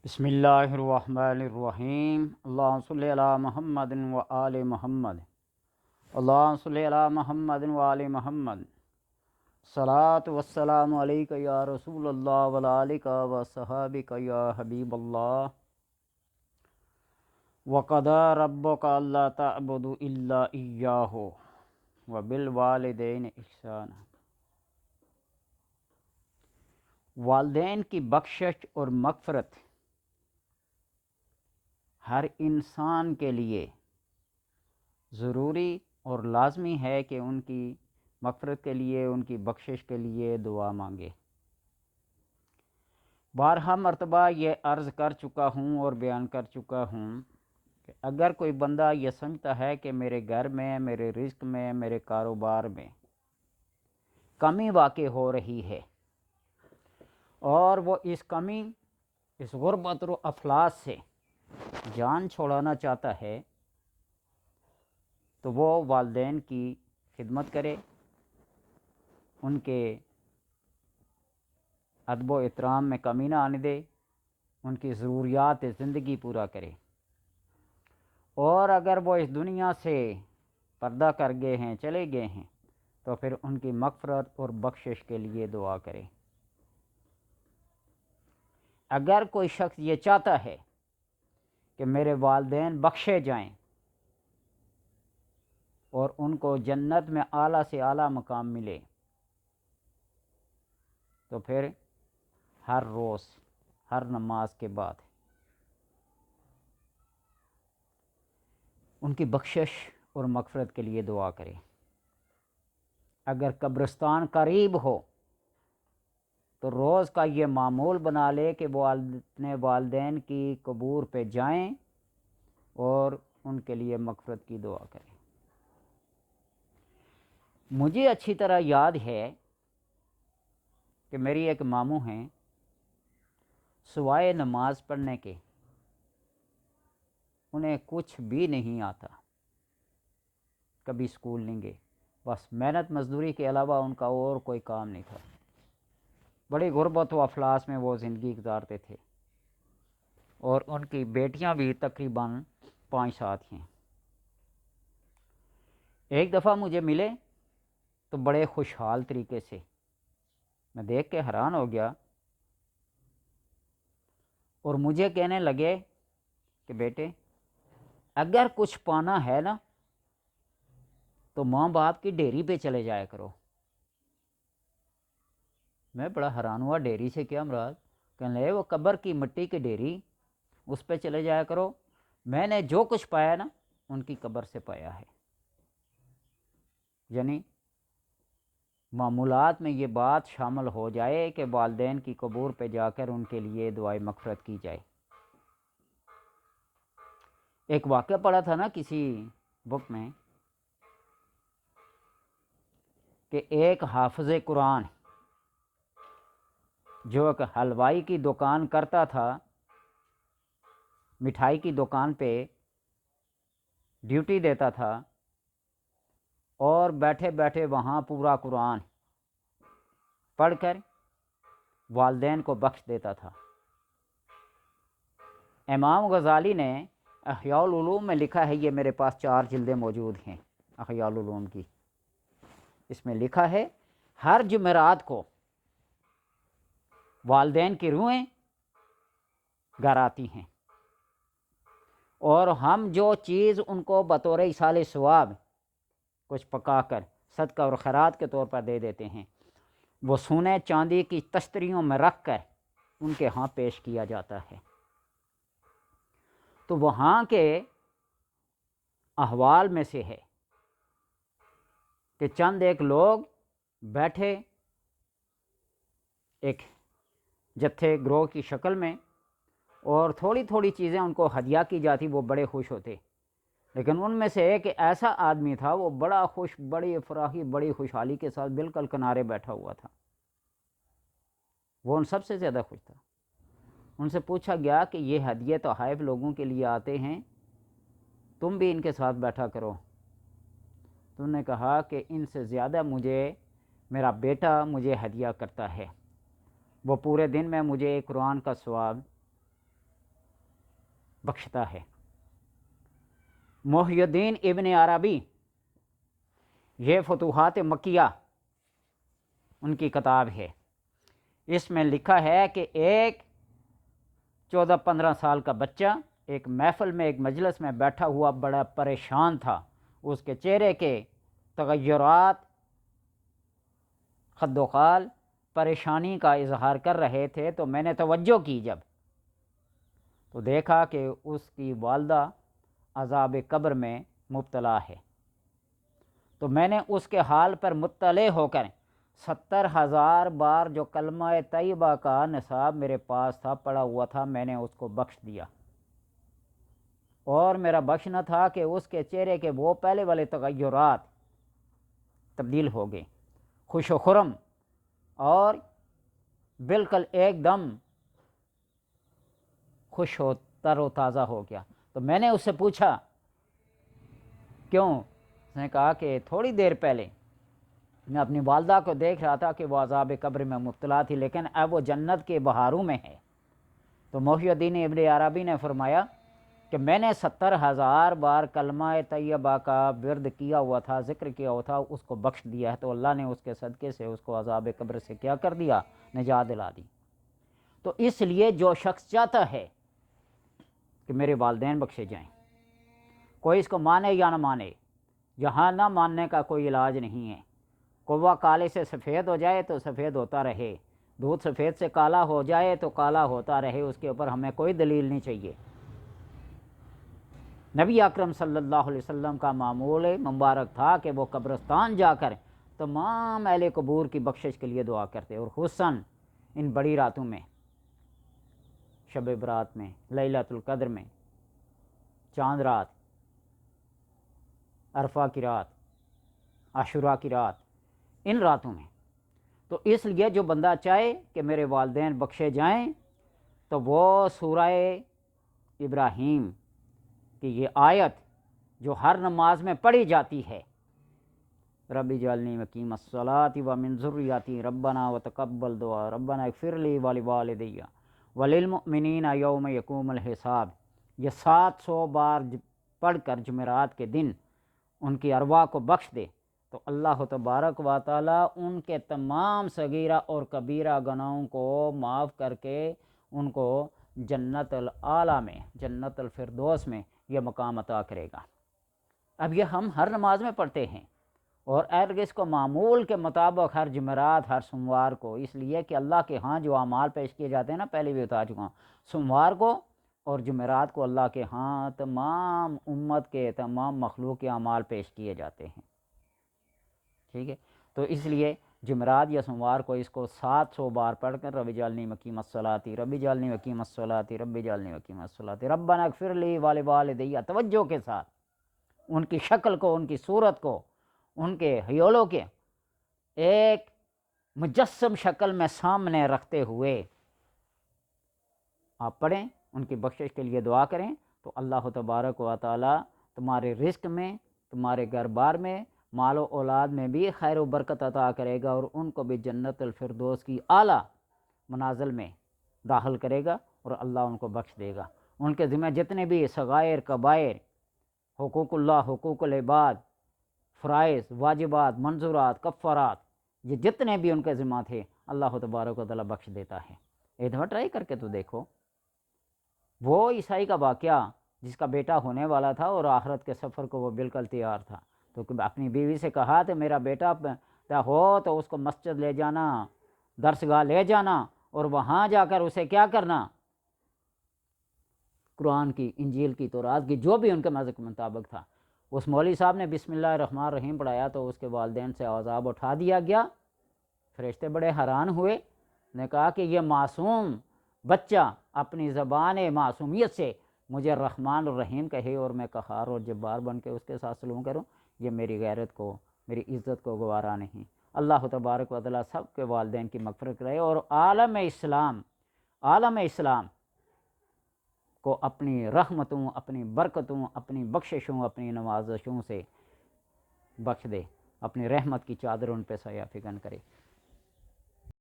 بسم اللہ الرحمن الرحیم۔ اللہم صلی علی محمد و آل محمد، اللہم صلی علی محمد و آل محمد۔ صلاۃ والسلام علیک یا رسول اللہ و آلک و صحابک یا حبیب اللہ۔ وقضى ربک الا تعبدوا الا ایاہ وبالوالدین احسانا۔ والدین کی بخشش اور مغفرت ہر انسان کے لیے ضروری اور لازمی ہے کہ ان کی مغفرت کے لیے، ان کی بخشش کے لیے دعا مانگے۔ بارہا مرتبہ یہ عرض کر چکا ہوں اور بیان کر چکا ہوں کہ اگر کوئی بندہ یہ سمجھتا ہے کہ میرے گھر میں، میرے رزق میں، میرے کاروبار میں کمی واقع ہو رہی ہے اور وہ اس کمی، اس غربت و افلاس سے جان چھوڑانا چاہتا ہے، تو وہ والدین کی خدمت کرے، ان کے ادب و احترام میں کمی نہ آنے دے، ان کی ضروریات زندگی پورا کرے، اور اگر وہ اس دنیا سے پردہ کر گئے ہیں، چلے گئے ہیں، تو پھر ان کی مغفرت اور بخشش کے لیے دعا کرے۔ اگر کوئی شخص یہ چاہتا ہے کہ میرے والدین بخشے جائیں اور ان کو جنت میں اعلیٰ سے اعلیٰ مقام ملے، تو پھر ہر روز، ہر نماز کے بعد ان کی بخشش اور مغفرت کے لیے دعا کرے۔ اگر قبرستان قریب ہو تو روز کا یہ معمول بنا لے کہ وہ اپنے والدین کی قبور پہ جائیں اور ان کے لیے مغفرت کی دعا کریں۔ مجھے اچھی طرح یاد ہے کہ میری ایک ماموں ہیں، سوائے نماز پڑھنے کے انہیں کچھ بھی نہیں آتا، کبھی اسکول نہیں گئے، بس محنت مزدوری کے علاوہ ان کا اور کوئی کام نہیں تھا۔ بڑی غربت و افلاس میں وہ زندگی گزارتے تھے، اور ان کی بیٹیاں بھی تقریباً 5-7 ہیں۔ ایک دفعہ مجھے ملے تو بڑے خوشحال طریقے سے، میں دیکھ کے حیران ہو گیا، اور مجھے کہنے لگے کہ بیٹے، اگر کچھ پانا ہے نا تو ماں باپ کی ڈیری پہ چلے جایا کرو۔ میں بڑا حیران ہوا، ڈیری سے کیا مراد؟ کہنے لگے وہ قبر کی مٹی کی ڈیری، اس پہ چلے جایا کرو، میں نے جو کچھ پایا نا ان کی قبر سے پایا ہے۔ یعنی معمولات میں یہ بات شامل ہو جائے کہ والدین کی قبور پہ جا کر ان کے لیے دعائے مغفرت کی جائے۔ ایک واقعہ پڑھا تھا نا کسی بک میں کہ ایک حافظ قرآن جو ایک حلوائی کی دکان کرتا تھا، مٹھائی کی دکان پہ ڈیوٹی دیتا تھا، اور بیٹھے بیٹھے وہاں پورا قرآن پڑھ کر والدین کو بخش دیتا تھا۔ امام غزالی نے احیاء العلوم میں لکھا ہے، یہ میرے پاس 4 جلدیں موجود ہیں احیاء العلوم کی، اس میں لکھا ہے ہر جمعرات کو والدین کی روحیں گھر آتی ہیں، اور ہم جو چیز ان کو بطور ایصال ثواب کچھ پکا کر صدقہ اور خیرات کے طور پر دے دیتے ہیں، وہ سونے چاندی کی تشتریوں میں رکھ کر ان کے ہاں پیش کیا جاتا ہے۔ تو وہاں کے احوال میں سے ہے کہ چند ایک لوگ بیٹھے ایک جتھے گروہ کی شکل میں، اور تھوڑی تھوڑی چیزیں ان کو ہدیہ کی جاتی، وہ بڑے خوش ہوتے، لیکن ان میں سے ایک ایسا آدمی تھا، وہ بڑا خوش، بڑی افراحی، بڑی خوشحالی کے ساتھ بالکل کنارے بیٹھا ہوا تھا، وہ ان سب سے زیادہ خوش تھا۔ ان سے پوچھا گیا کہ یہ ہدیے تحائف لوگوں کے لیے آتے ہیں، تم بھی ان کے ساتھ بیٹھا کرو۔ تو انہوں نے کہا کہ ان سے زیادہ مجھے میرا بیٹا مجھے ہدیہ کرتا ہے، وہ پورے دن میں مجھے ایک قرآن کا ثواب بخشتا ہے۔ محی الدین ابن عربی، یہ فتوحات مکیہ ان کی کتاب ہے، اس میں لکھا ہے کہ ایک 14-15 سال کا بچہ ایک محفل میں، ایک مجلس میں بیٹھا ہوا بڑا پریشان تھا، اس کے چہرے کے تغیرات خد و خال پریشانی کا اظہار کر رہے تھے، تو میں نے توجہ کی جب، تو دیکھا کہ اس کی والدہ عذاب قبر میں مبتلا ہے۔ تو میں نے اس کے حال پر مطلع ہو کر 70,000 بار جو کلمہ طیبہ کا نصاب میرے پاس تھا، پڑا ہوا تھا، میں نے اس کو بخش دیا، اور میرا بخشنا تھا کہ اس کے چہرے کے وہ پہلے والے تغیرات تبدیل ہو گئے، خوش و خرم اور بالکل ایک دم خوش و تر و تازہ ہو گیا۔ تو میں نے اس سے پوچھا کیوں؟ اس نے کہا کہ تھوڑی دیر پہلے میں اپنی والدہ کو دیکھ رہا تھا کہ وہ عذاب قبر میں مبتلا تھی، لیکن اب وہ جنت کے بہاروں میں ہے۔ تو محی الدین ابن عربی نے فرمایا کہ میں نے 70,000 بار کلمہ طیبہ کا ورد کیا ہوا تھا، ذکر کیا ہوا تھا، اس کو بخش دیا ہے، تو اللہ نے اس کے صدقے سے اس کو عذاب قبر سے کیا کر دیا؟ نجات دلا دی۔ تو اس لیے جو شخص چاہتا ہے کہ میرے والدین بخشے جائیں، کوئی اس کو مانے یا نہ مانے، یہاں نہ ماننے کا کوئی علاج نہیں ہے۔ کوا کالے سے سفید ہو جائے تو سفید ہوتا رہے، دودھ سفید سے کالا ہو جائے تو کالا ہوتا رہے، اس کے اوپر ہمیں کوئی دلیل نہیں چاہیے۔ نبی اکرم صلی اللہ علیہ وسلم کا معمول مبارک تھا کہ وہ قبرستان جا کر تمام اہل قبور کی بخشش کے لیے دعا کرتے، اور خصوصاً ان بڑی راتوں میں، شب برات میں، لیلۃ القدر میں، چاند رات، عرفہ کی رات، عاشوراء کی رات، ان راتوں میں۔ تو اس لیے جو بندہ چاہے کہ میرے والدین بخشے جائیں، تو وہ سورہ ابراہیم کہ یہ آیت جو ہر نماز میں پڑھی جاتی ہے، رب اجعلنی مقیم الصلاۃ ومن ذریتی ربنا وتقبل دعا ربنا اغفر لی ولوالدی وللمؤمنین یوم یقوم الحساب، یہ 700 بار پڑھ کر جمعرات کے دن ان کی ارواح کو بخش دے، تو اللہ تبارک و تعالیٰ ان کے تمام صغیرہ اور کبیرہ گناہوں کو معاف کر کے ان کو جنت الاعلیٰ میں، جنت الفردوس میں یہ مقام عطا کرے گا۔ اب یہ ہم ہر نماز میں پڑھتے ہیں، اور اس کو معمول کے مطابق ہر جمعرات، ہر سوموار کو، اس لیے کہ اللہ کے ہاں جو اعمال پیش کیے جاتے ہیں نا، پہلے بھی بتا چکا ہوں، سوموار کو اور جمعرات کو اللہ کے ہاں تمام امت کے تمام مخلوق کے اعمال پیش کیے جاتے ہیں، ٹھیک ہے؟ تو اس لیے جمعرات یا سوموار کو اس کو 700 بار پڑھ کر رب اجعلنی مقیم الصلاۃ، رب اجعلنی مقیم الصلاۃ، رب اجعلنی مقیم الصلاۃ، ربنا اغفر لی ولوالدی، توجہ کے ساتھ ان کی شکل کو، ان کی صورت کو، ان کے حیولوں کے ایک مجسم شکل میں سامنے رکھتے ہوئے آپ پڑھیں، ان کی بخشش کے لیے دعا کریں، تو اللہ تبارک و تعالی تمہارے رزق میں، تمہارے گھر بار میں، مال و اولاد میں بھی خیر و برکت عطا کرے گا، اور ان کو بھی جنت الفردوس کی اعلیٰ منازل میں داخل کرے گا، اور اللہ ان کو بخش دے گا۔ ان کے ذمہ جتنے بھی صغائر، کبائر، حقوق اللہ، حقوق العباد، فرائض، واجبات، منظورات، کفارات، یہ جتنے بھی ان کے ذمہ تھے، اللہ تبارک و تعالیٰ بخش دیتا ہے۔ ایک دفعہ ٹرائی کر کے تو دیکھو، وہ عیسائی کا واقعہ جس کا بیٹا ہونے والا تھا اور آخرت کے سفر کو وہ بالکل تیار تھا، تو اپنی بیوی سے کہا کہ میرا بیٹا ہو تو اس کو مسجد لے جانا، درسگاہ لے جانا، اور وہاں جا کر اسے کیا کرنا، قرآن کی، انجیل کی، تورات کی، جو بھی ان کے مذہب کے مطابق تھا۔ اس مولوی صاحب نے بسم اللہ الرحمن الرحیم پڑھایا تو اس کے والدین سے عذاب اٹھا دیا گیا۔ فرشتے بڑے حیران ہوئے، نے کہا کہ یہ معصوم بچہ اپنی زبان معصومیت سے مجھے رحمان الرحیم کہے، اور میں قہار اور جبار بن کے اس کے ساتھ سلوک کروں، یہ میری غیرت کو، میری عزت کو گوارا نہیں۔ اللہ تبارک و تعالیٰ سب کے والدین کی مغفرت کرے، اور عالم اسلام کو اپنی رحمتوں، اپنی برکتوں، اپنی بخششوں، اپنی نوازشوں سے بخش دے، اپنی رحمت کی چادر ان پہ سایہ فکن کرے۔